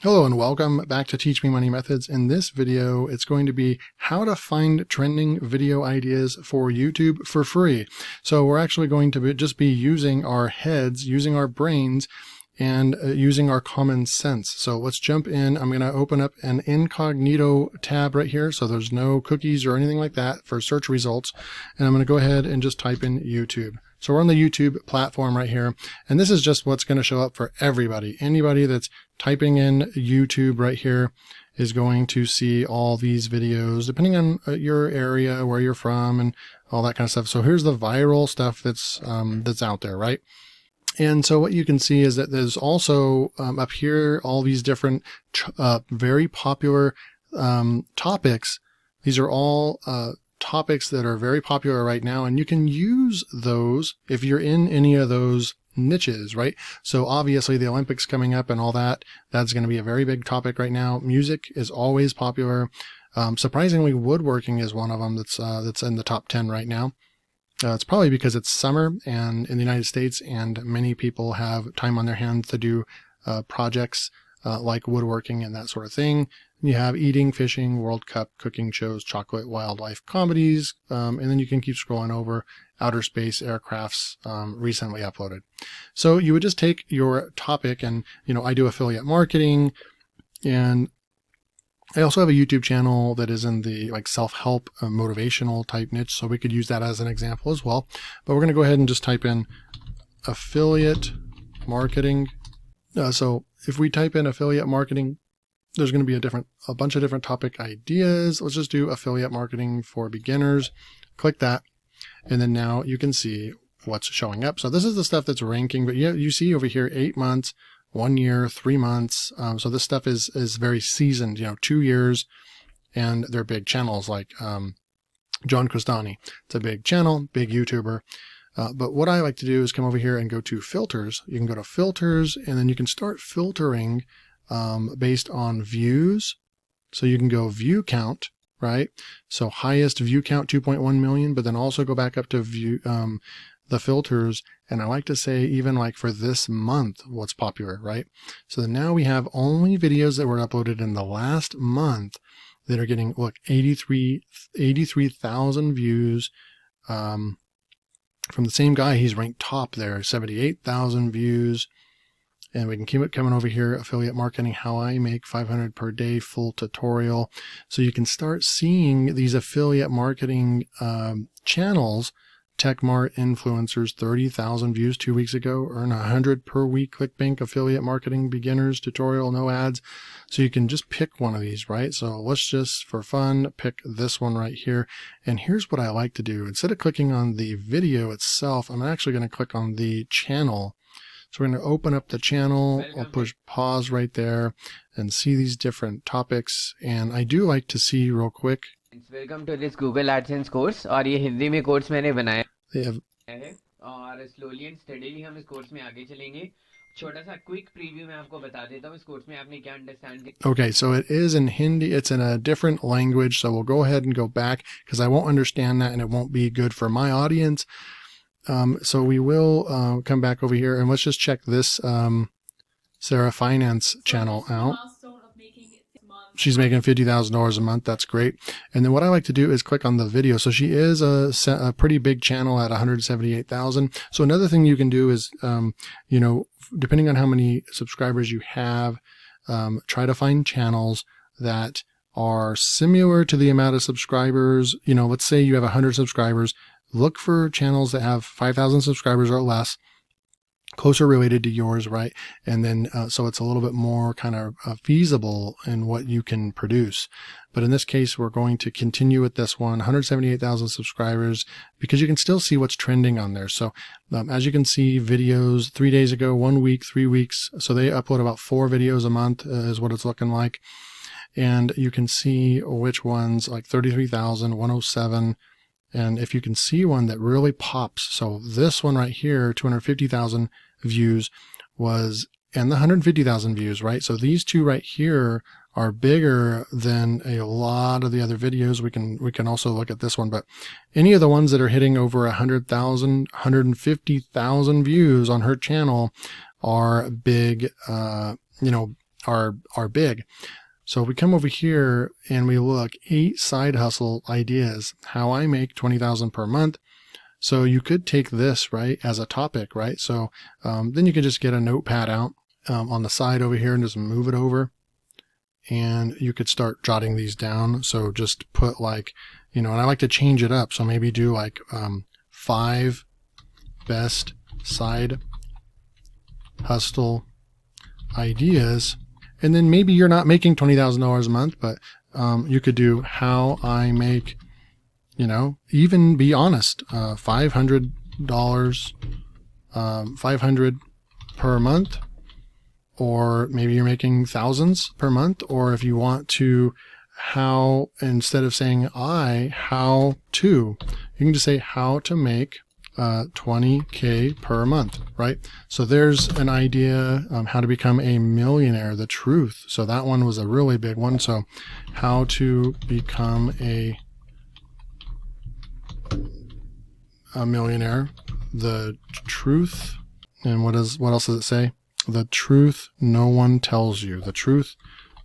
Hello and welcome back to Teach Me Money Methods. In this video, it's going to be how to find trending video ideas for YouTube for free. So we're actually going to just be using our heads, using our brains, and using our common sense. So let's jump in. I'm going to open up an incognito tab right here. So there's no cookies or anything like that for search results. And I'm going to go ahead and just type in YouTube. So we're on the YouTube platform right here, and this is just what's going to show up for everybody. Anybody that's typing in YouTube right here is going to see all these videos, depending on your area, where you're from, and all that kind of stuff. So here's the viral stuff that's out there, right? And so what you can see is that there's also up here all these different very popular topics. These are all topics that are very popular right now, and you can use those if you're in any of those niches, right? So obviously the Olympics coming up and all that, that's going to be a very big topic right now. Music is always popular. Surprisingly, woodworking is one of them that's in the top 10 right now. It's probably because it's summer and in the United States, and many people have time on their hands to do projects like woodworking and that sort of thing. You have eating, fishing, World Cup, cooking shows, chocolate, wildlife, comedies, and then you can keep scrolling over outer space, aircrafts, recently uploaded. So you would just take your topic, and I do affiliate marketing, and I also have a YouTube channel that is in the self-help motivational type niche, so we could use that as an example as well. But we're going to go ahead and just type in affiliate marketing. So if we type in affiliate marketing, there's going to be a bunch of different topic ideas. Let's just do affiliate marketing for beginners. Click that, and then now you can see what's showing up. So this is the stuff that's ranking, but you see over here 8 months, 1 year, 3 months. So this stuff is very seasoned, 2 years, and they're big channels like John Crestani. It's a big channel, big YouTuber. But what I like to do is come over here and go to filters. You can go to filters, and then you can start filtering based on views. So you can go view count, right? So highest view count 2.1 million, but then also go back up to view the filters, and I like to say even for this month what's popular, right? So then now we have only videos that were uploaded in the last month that are getting 83,000 views from the same guy. He's ranked top there, 78,000 views. And we can keep it coming over here, affiliate marketing, how I make 500 per day, full tutorial. So you can start seeing these affiliate marketing channels. TechMart influencers, 30,000 views 2 weeks ago, earn 100 per week. ClickBank affiliate marketing beginners tutorial, no ads. So you can just pick one of these, right? So let's just, for fun, pick this one right here. And here's what I like to do. Instead of clicking on the video itself, I'm actually going to click on the channel. So we're going to open up the channel. I'll push pause right there and see these different topics. And I do like to see real quick. Welcome to this Google AdSense course, और ये हिंदी में course मैंने बनाया है, और slowly and steadily हम इस course में आगे चलेंगे. छोटा सा क्विक प्रीव्यू मैं आपको बता देता हूँ इस कोर्स में आपने क्या अंडरस्टैंड किया. Okay, so it is in Hindi. It's in a different language, so we'll go ahead and go back because I won't understand that and it won't be good for my audience. So we will come back over here, and let's just check this Sarah Finance channel out. She's making $50,000 a month. That's great. And then what I like to do is click on the video. So she is a pretty big channel at 178,000. So another thing you can do is, depending on how many subscribers you have, try to find channels that are similar to the amount of subscribers. Let's say you have 100 subscribers. Look for channels that have 5,000 subscribers or less, closer related to yours, right? And then so it's a little bit more kind of feasible in what you can produce. But in this case, we're going to continue with this one, 178,000 subscribers, because you can still see what's trending on there. So as you can see, videos 3 days ago, 1 week, 3 weeks. So they upload about 4 videos a month is what it's looking like. And you can see which ones, like 33,000, 107. And if you can see one that really pops, so this one right here, 250,000 views was, and the 150,000 views, right? So these two right here are bigger than a lot of the other videos. We can also look at this one, but any of the ones that are hitting over 100,000, 150,000 views on her channel are big, are big. So if we come over here and we look 8 side hustle ideas, how I make 20,000 per month. So you could take this, right, as a topic, right? So then you can just get a notepad out on the side over here and just move it over. And you could start jotting these down. So just put like, you know, and I like to change it up. So maybe do like 5 best side hustle ideas. And then maybe you're not making $20,000 a month, but you could do how I make, you know, even be honest, $500, 500 per month, or maybe you're making thousands per month. Or if you want to, how, instead of saying how to, you can just say how to make 20K per month, right? So there's an idea, how to become a millionaire, the truth. So that one was a really big one. So how to become a millionaire, the truth. And what else does it say? The truth no one tells you. The truth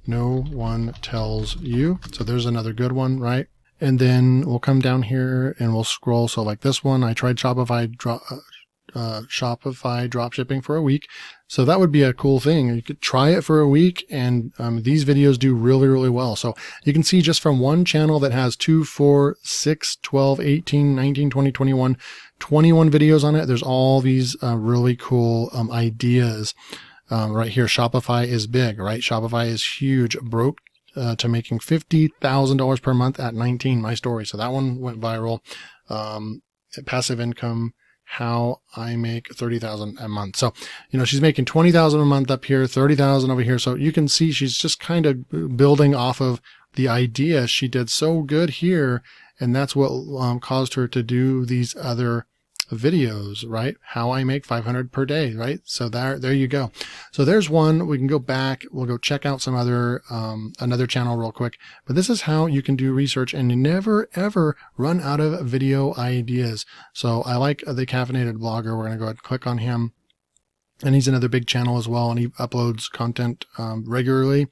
no one tells you. So there's another good one, right? And then we'll come down here and we'll scroll. So like this one, I tried Shopify drop shipping for a week. So that would be a cool thing. You could try it for a week, and these videos do really, really well. So you can see just from one channel that has 2, 4, 6, 12, 18, 19, 20, 21 videos on it. There's all these really cool ideas right here. Shopify is big, right? Shopify is huge. Broke to making $50,000 per month at 19, my story. So that one went viral. Passive income, how I make 30,000 a month. So, you know, she's making 20,000 a month up here, 30,000 over here. So you can see she's just kind of building off of the idea. She did so good here, and that's what caused her to do these other videos, right? How I make 500 per day, right? So there you go. So there's one. We can go back. We'll go check out some other, another channel real quick. But this is how you can do research and you never ever run out of video ideas. So I like the Caffeinated Blogger. We're going to go ahead and click on him. And he's another big channel as well, and he uploads content regularly.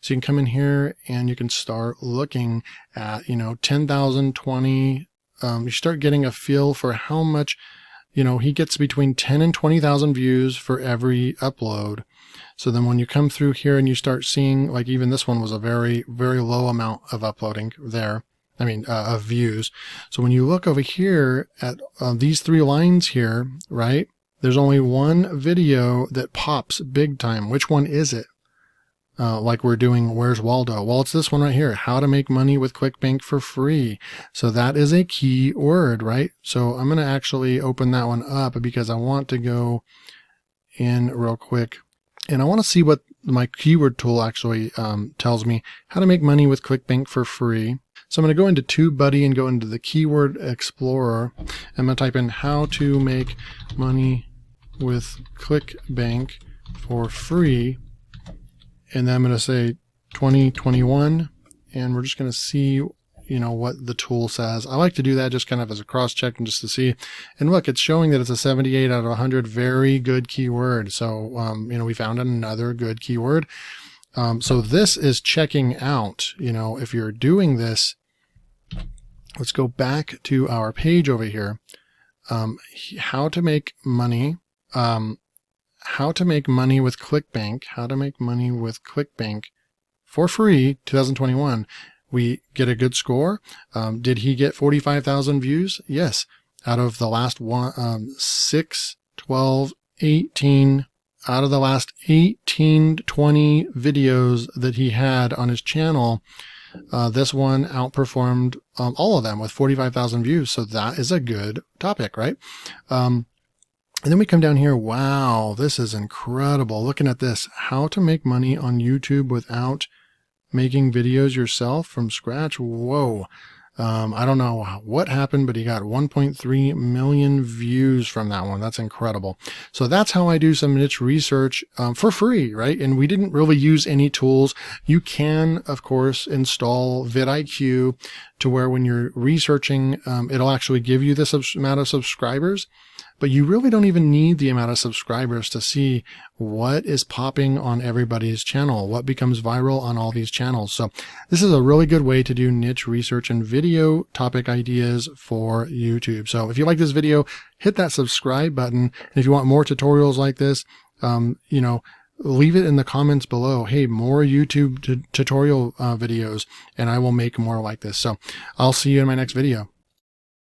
So you can come in here and you can start looking at, you know, 10,000, 20. You start getting a feel for how much, you know, he gets between 10 and 20,000 views for every upload. So then when you come through here and you start seeing, like even this one was a very, very low amount of uploading there. I mean, of views. So when you look over here at these 3 lines here, right? There's only one video that pops big time. Which one is it? Like we're doing Where's Waldo? Well, it's this one right here, how to make money with ClickBank for free. So that is a key word, right? So I'm going to actually open that one up because I want to go in real quick and I want to see what my keyword tool actually tells me, how to make money with ClickBank for free. So I'm going to go into TubeBuddy and go into the Keyword Explorer. I'm going to type in how to make money with ClickBank for free. And then I'm going to say 2021, and we're just going to see, you know, what the tool says. I like to do that just kind of as a cross check and just to see. And look, it's showing that it's a 78 out of 100. Very good keyword. So, you know, we found another good keyword. So this is checking out, you know, if you're doing this, let's go back to our page over here. How to make money. How to make money with ClickBank, how to make money with ClickBank for free, 2021. We get a good score. Did he get 45,000 views? Yes. Out of the last 6, 12, 18, out of the last 18, 20 videos that he had on his channel, this one outperformed all of them with 45,000 views. So that is a good topic, right? And then we come down here. Wow, this is incredible. Looking at this, how to make money on YouTube without making videos yourself from scratch. Whoa. I don't know what happened, but he got 1.3 million views from that one. That's incredible. So that's how I do some niche research for free, right? And we didn't really use any tools. You can, of course, install vidIQ to where when you're researching, it'll actually give you this amount of subscribers. but you really don't even need the amount of subscribers to see what is popping on everybody's channel, what becomes viral on all these channels. So this is a really good way to do niche research and video topic ideas for YouTube. So if you like this video, hit that subscribe button. And if you want more tutorials like this, leave it in the comments below. Hey, more YouTube tutorial videos, and I will make more like this. So I'll see you in my next video.